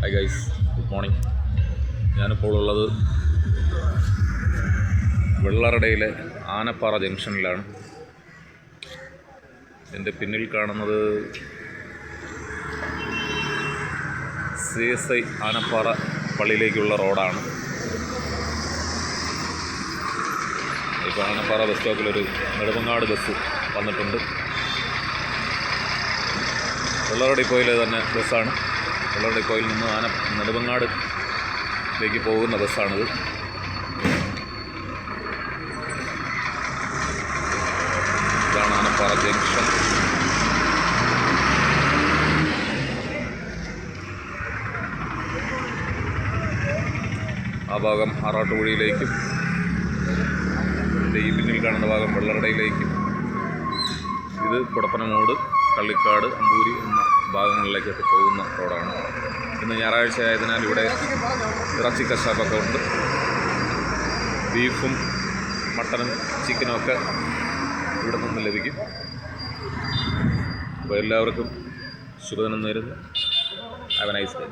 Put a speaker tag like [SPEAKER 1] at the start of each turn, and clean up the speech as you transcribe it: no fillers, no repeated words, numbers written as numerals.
[SPEAKER 1] Hi guys, good morning. ഞാനിപ്പോൾ ഉള്ളത് വെള്ളറടയിലെ ആനപ്പാറ ജംഗ്ഷനിലാണ്. എൻ്റെ പിന്നിൽ കാണുന്നത് CSI ആനപ്പാറ പള്ളിയിലേക്കുള്ള റോഡാണ്. ഇപ്പോൾ ആനപ്പാറ ബസ് സ്റ്റോപ്പിലൊരു നെടുമങ്ങാട് ബസ് വന്നിട്ടുണ്ട്. വെള്ളറ ഡിപ്പോയിലെ തന്നെ ബസ്സാണ്. വെള്ളറ ഡിപ്പോയിൽ നിന്ന് നെടുമങ്ങാടിലേക്ക് പോകുന്ന ബസ്സാണിത്. ഇതാണ് ആനപ്പാറ ജംഗ്ഷൻ. ആ ഭാഗം ആറാട്ടുകുഴിയിലേക്കും ഈ പിന്നിൽ കാണുന്ന ഭാഗം വെള്ളറടയിലേക്കും, ഇത് കുടപ്പനമൂട്, കള്ളിക്കാട്, അമ്പൂരി എന്ന ഭാഗങ്ങളിലേക്കൊക്കെ പോകുന്ന റോഡാണ്. ഇന്ന് ഞായറാഴ്ച ആയതിനാൽ ഇവിടെ ഇറച്ചി കശാപ്പൊക്കെ ഉണ്ട്. ബീഫും മട്ടനും ചിക്കനും ഒക്കെ ഇവിടെ നിന്ന് ലഭിക്കും. അപ്പോൾ എല്ലാവർക്കും ശുഭദിനം നേരുന്നു. Have A nice day.